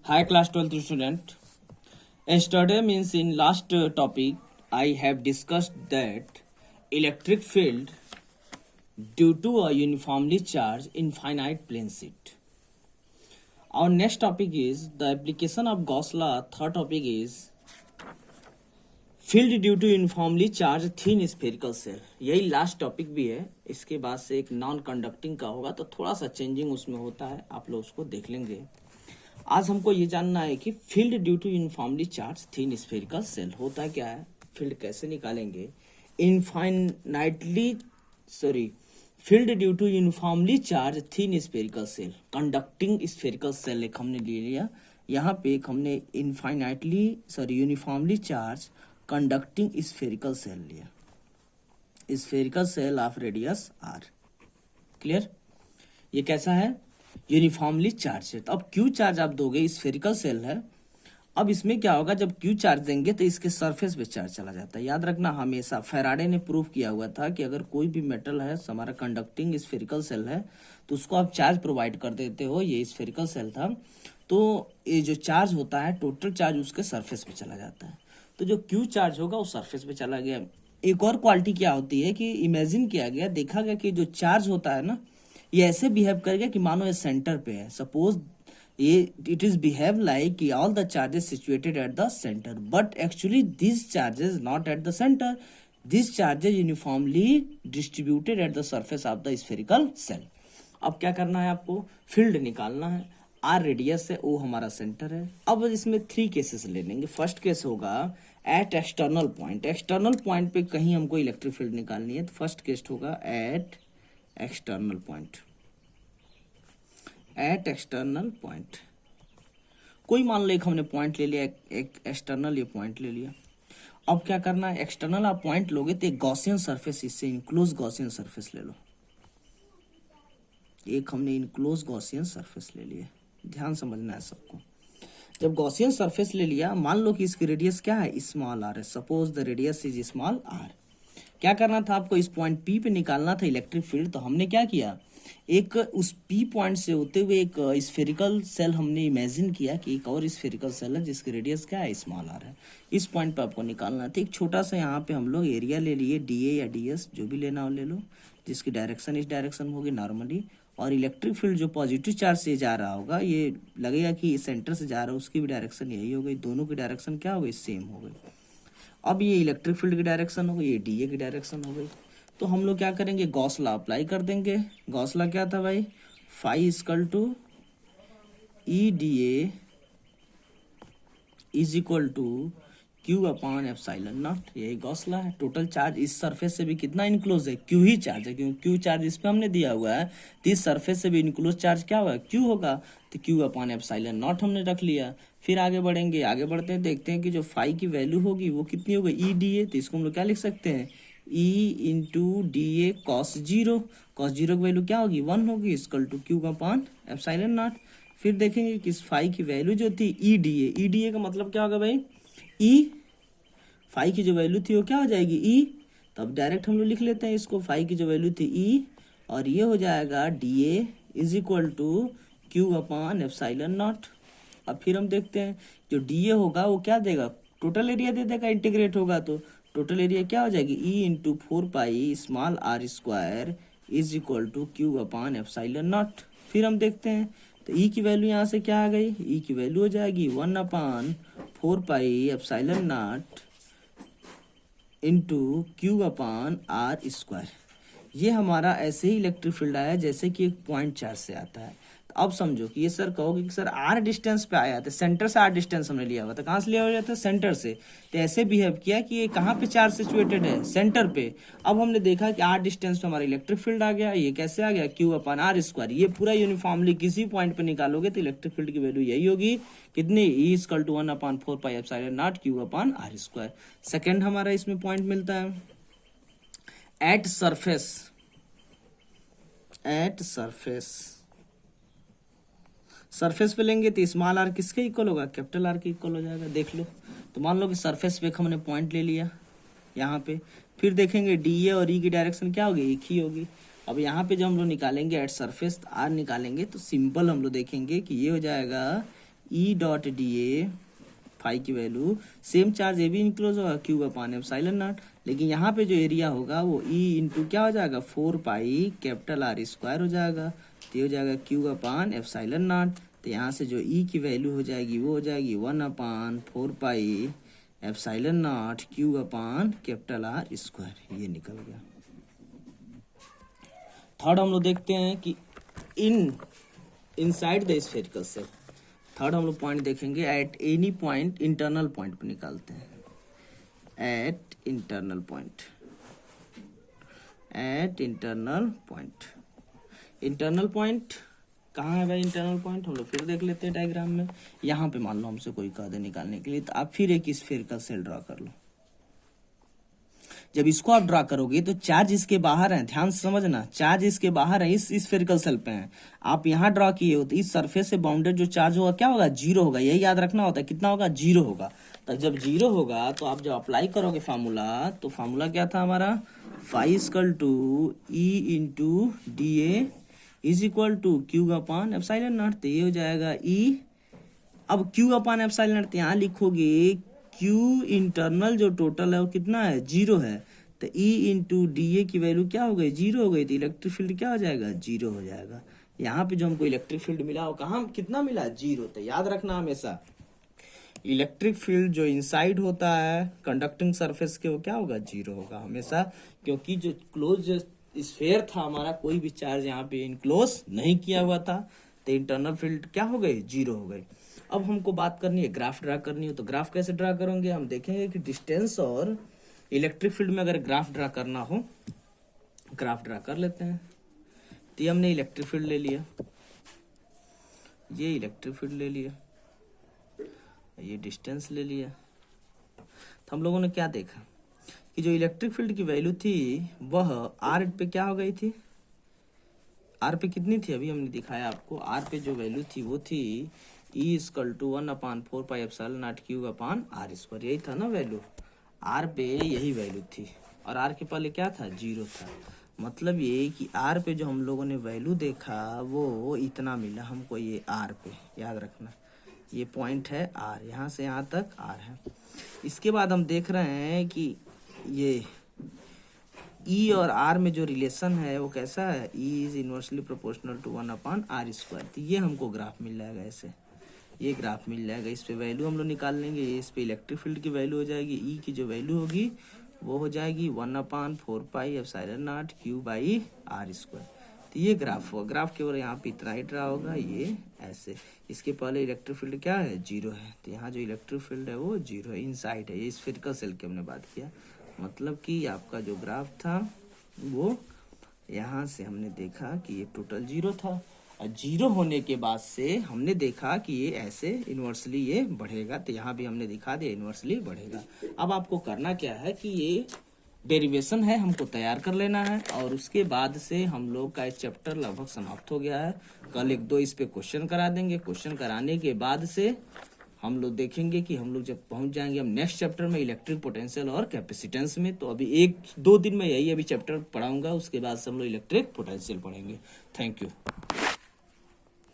Hi class 12th student. Yesterday means in last topic I have discussed that electric field due to a uniformly charged infinite plane sheet. Our next topic is the application of Gauss law. Third topic is field due to uniformly charged thin spherical cell. यही last topic भी है. इसके बाद से एक non conducting का होगा तो थोड़ा सा चेंजिंग उसमें होता है, आप लोग उसको देख लेंगे. आज हमको ये जानना है कि field due to uniformly charge thin spherical shell होता क्या है, फील्ड कैसे निकालेंगे. Field due to uniformly charge thin spherical shell, conducting spherical shell एक हमने ले लिया. यहाँ पे एक हमने uniformly charge conducting spherical shell लिया, spherical shell of radius R. Clear. ये कैसा है, यूनिफॉर्मली चार्ज है. तो अब क्यू चार्ज आप दोगे, स्फेरिकल सेल है. अब इसमें क्या होगा, जब क्यू चार्ज देंगे तो इसके सरफेस पे चार्ज चला जाता है. याद रखना, हमेशा फैराडे ने प्रूव किया हुआ था कि अगर कोई भी मेटल है, हमारा कंडक्टिंग स्फेरिकल सेल है, तो उसको आप चार्ज प्रोवाइड कर देते हो. ये स्फेरिकल सेल था, तो ये जो चार्ज होता है टोटल चार्ज उसके सरफेस पे चला जाता है. तो जो क्यू चार्ज होगा वो सरफेस पे चला गया. एक और क्वालिटी क्या होती है कि इमेजिन किया गया, देखा गया कि जो चार्ज होता है ना, ये ऐसे बिहेव करेगा कि मानो ये सेंटर पे है. सपोज ये इट इज बिहेव लाइक कि all the charges situated at the centre, but actually this charges not at the centre, this charges uniformly distributed at the surface of the spherical cell. अब क्या करना है, आपको field निकालना है. Are radius है, ओ हमारा सेंटर है. अब इसमें 3 केसेस ले लेंगे. फर्स्ट केस होगा at external point. External point पे कहीं हमको इलेक्ट्रिक फील्ड निकालनी है, तो फर्स्ट केस होगा at external point. At external point कोई मान लो एक हमने पॉइंट ले लिया, एक एक्सटर्नल ये पॉइंट ले लिया. अब क्या करना है, एक्सटर्नल आप पॉइंट लोगे तो एक गॉसियन सरफेस, इससे इनक्लोज गॉसियन सरफेस ले लो. एक हमने इनक्लोज गॉसियन सरफेस ले लिया. ध्यान समझना है सबको. जब गॉसियन सरफेस ले लिया, मान लो कि इसकी रेडियस क्या है, स्मॉल आर है. Suppose the radius is small r. क्या करना था आपको, इस पॉइंट पी पे निकालना था इलेक्ट्रिक फील्ड. तो हमने क्या किया, एक उस पी पॉइंट से होते हुए एक स्फेरिकल सेल हमने इमेजिन किया कि एक और स्फेरिकल सेल है जिसकी रेडियस क्या है, स्मॉल आर है. इस पॉइंट पे आपको निकालना था. एक छोटा सा यहाँ पे हम लोग एरिया ले लिए, डी ए या डी एस जो भी लेना हो ले लो, जिसकी डायरेक्शन इस डायरेक्शन होगी नॉर्मली. और इलेक्ट्रिक फील्ड जो पॉजिटिव चार्ज से जा रहा होगा, ये लगेगा कि सेंटर से जा रहा है, उसकी भी डायरेक्शन यही हो गई. दोनों की डायरेक्शन क्या हो गई, सेम हो गई. अब ये इलेक्ट्रिक फील्ड की डायरेक्शन हो गई, ये डी ए की डायरेक्शन हो गई. तो हम लोग क्या करेंगे, गॉस लॉ अप्लाई कर देंगे. गॉस लॉ क्या था भाई, phi equal to E d A is equal to q upon epsilon naught. यही गॉस लॉ है. टोटल चार्ज इस सरफेस से भी कितना इनक्लोज है, क्यू ही चार्ज है, क्योंकि क्यू चार्ज इस पे हमने दिया हुआ है. तो इस सरफेस से भी इनक्लोज चार्ज क्या होगा, क्यू होगा. तो क्यू अपॉन एप्सिलॉन नॉट हमने रख लिया. फिर आगे बढ़ेंगे, आगे बढ़ते हैं, देखते हैं कि जो फाई की वैल्यू होगी वो कितनी होगी, ई डी ए. तो इसको हम लोग क्या लिख सकते हैं, E into d A cos zero. Cos zero की वैल्यू क्या होगी, 1 होगी, equal to q upon epsilon naught. फिर देखेंगे कि इस फाई की वैल्यू जो थी ई डी ए, ई डी ए का मतलब क्या होगा भाई, ई. फाई की जो वैल्यू थी वो क्या हो जाएगी, ई. तब डायरेक्ट हम लोग लिख लेते हैं इसको, फाई की जो वैल्यू थी ई, और ये हो जाएगा d A is equal to q upon epsilon naught. अब फिर हम देखते हैं जो डी ए होगा वो क्या देगा, टोटल एरिया दे देगा, इंटीग्रेट होगा तो टोटल एरिया क्या हो जाएगी, E into 4 pi small r square is equal to q upon epsilon naught. फिर हम देखते हैं तो ई की वैल्यू यहाँ से क्या आ गई, ई की वैल्यू हो जाएगी 1/4 pi epsilon naught into q upon r square. ये हमारा ऐसे ही इलेक्ट्रिक फील्ड आया जैसे कि एक पॉइंट चार्ज से आता है. तो अब समझो कि ये सर कहोगे कि सर आर डिस्टेंस पे आया था, सेंटर से आर डिस्टेंस हमने लिया हुआ था. कहाँ से लिया हुआ था, सेंटर से. तो ऐसे बिहेव किया कि ये कहाँ पे चार्ज सिचुएटेड है, सेंटर पे. अब हमने देखा कि आर डिस्टेंस पे हमारा इलेक्ट्रिक फील्ड आ गया. ये कैसे आ गया, क्यू अपॉन आर स्क्वायर. ये पूरा यूनिफॉर्मली किसी पॉइंट पे निकालोगे तो इलेक्ट्रिक फील्ड की वैल्यू यही होगी, कितनी, E equal to 1/4 pi epsilon naught q upon r square. Second हमारा इसमें पॉइंट मिलता है at surface. At surface, surface पे लेंगे तो स्मॉल आर किसके इक्वल होगा, कैपिटल आर के इक्वल हो जाएगा. देख लो. तो मान लो कि सरफेस पे हमने पॉइंट ले लिया यहाँ पे. फिर देखेंगे डी ए और ई की डायरेक्शन क्या होगी, एक ही होगी. अब यहाँ पे जब हम लोग निकालेंगे एट सरफेस आर निकालेंगे तो सिंपल हम लोग देखेंगे कि ये हो जाएगा E dot d A phi की वैल्यू सेम चार्ज ए भी इंक्लोज होगा क्यू अपान एप्सिलॉन नॉट, लेकिन यहाँ पे जो एरिया होगा वो ई इंटू क्या हो जाएगा 4 पाई कैपिटल आर स्क्वायर हो जाएगा, तो ये हो जाएगा क्यू अपान एप्सिलॉन नॉट। तो यहाँ से जो ई की वैल्यू हो जाएगी वो हो जाएगी 1 upon 4 pi epsilon naught q upon capital R square, ये निकल गया। थर्ड हम लोग देखते हैं कि inside the spherical shell. Third हम लोग पॉइंट देखेंगे at any point, internal point पर निकालते हैं, at internal point, at internal point. Internal point कहाँ है भाई? इंटरनल पॉइंट हम लोग फिर देख लेते हैं डायग्राम में। यहाँ पे मान लो हमसे कोई कह दे निकालने के लिए, तो आप फिर एक स्फेरिकल सेल ड्रा कर लो। जब इसको आप ड्रा करोगे तो चार्ज इसके बाहर है, ध्यान से समझना, चार्ज इसके बाहर है, इस स्फेरिकल सेल पे है। आप यहाँ ड्रा किए हो तो इस सरफेस से बाउंडेड जो चार्ज होगा क्या होगा? जीरो होगा, यही याद रखना होता है। कितना होगा? जीरो होगा। तो जब जीरो होगा तो आप जब अप्लाई करोगे फार्मूला, तो फार्मूला क्या था हमारा? Phi equal to E into d A is equal to q upon epsilon naught. तो ये हो जाएगा ई। अब क्यू अपान एप्सिलॉन नॉट यहाँ लिखोगे, क्यू इंटरनल जो टोटल है वो कितना है? जीरो है। तो ई इंटू डी ए की वैल्यू क्या हो गई? जीरो हो गई। तो इलेक्ट्रिक फील्ड क्या हो जाएगा? जीरो हो जाएगा। यहाँ पे जो हमको इलेक्ट्रिक फील्ड मिला वो कहाँ कितना मिला? जीरो। तो याद रखना हमेशा इलेक्ट्रिक फील्ड जो इनसाइड होता है कंडक्टिंग सरफेस के वो क्या होगा? जीरो होगा हमेशा, क्योंकि जो क्लोज स्फेयर था हमारा, कोई भी चार्ज यहाँ पे इनक्लोज नहीं किया हुआ था, तो इंटरनल फील्ड क्या हो गई? जीरो हो गई। अब हमको बात करनी है, ग्राफ ड्रा करनी हो, तो ग्राफ कैसे ड्रा करेंगे? हम देखेंगे कि डिस्टेंस और इलेक्ट्रिक फील्ड में अगर ग्राफ ड्रा करना हो, ग्राफ ड्रा कर लेते हैं। तो ये हमने इलेक्ट्रिक फील्ड ले लिया, ये इलेक्ट्रिक फील्ड ले लिया, ये डिस्टेंस ले लिया। तो हम लोगों ने क्या देखा कि जो इलेक्ट्रिक फील्ड की वैल्यू थी वह आर पे क्या हो गई थी? आर पे कितनी थी? अभी हमने दिखाया आपको। आर पे जो वैल्यू थी वो थी E equal to 1 upon 4 pi epsilon naught q upon r square, यही था ना वैल्यू। आर पे यही वैल्यू थी, और आर के पहले क्या था? जीरो था। मतलब ये कि आर पे जो हम लोगों ने वैल्यू देखा वो इतना मिला हमको, ये आर पे याद रखना, ये पॉइंट है आर, यहाँ से यहाँ तक आर है। इसके बाद हम देख रहे हैं कि ये ई और आर में जो रिलेशन है वो कैसा है? E is inversely proportional to 1 upon r square. तो ये हमको ग्राफ मिल जाएगा, ऐसे ये ग्राफ मिल जाएगा। इस पे वैल्यू हम लोग निकाल लेंगे। इस पे इलेक्ट्रिक फील्ड की वैल्यू हो जाएगी, ई की जो वैल्यू होगी वो हो जाएगी 1 upon 4 pi epsilon naught q by r square. तो ये ग्राफ होगा। ग्राफ केवल यहाँ पे इतना ही ड्रा होगा, ये ऐसे। इसके पहले इलेक्ट्रिक फील्ड क्या है? जीरो है। तो यहाँ जो इलेक्ट्रिक फील्ड है वो जीरो है, इनसाइड है। ये स्फेरिकल सेल की हमने बात किया, मतलब कि आपका जो ग्राफ था वो यहाँ से हमने देखा कि ये टोटल जीरो था, और जीरो होने के बाद से हमने देखा कि ये ऐसे इन्वर्सली ये बढ़ेगा। तो यहाँ भी हमने दिखा दिया इन्वर्सली बढ़ेगा। अब आपको करना क्या है कि ये डेरिवेशन है हमको तैयार कर लेना है, और उसके बाद से हम लोग का चैप्टर लगभग समाप्त हो गया है। कल एक दो इस पे क्वेश्चन करा देंगे। क्वेश्चन कराने के बाद से हम लोग देखेंगे कि हम लोग जब पहुंच जाएंगे हम नेक्स्ट चैप्टर में इलेक्ट्रिक पोटेंशियल और कैपेसिटेंस में। तो अभी 1-2 दिन में यही अभी चैप्टर पढ़ाऊंगा, उसके बाद से हम लोग इलेक्ट्रिक पोटेंशियल पढ़ेंगे। Thank you.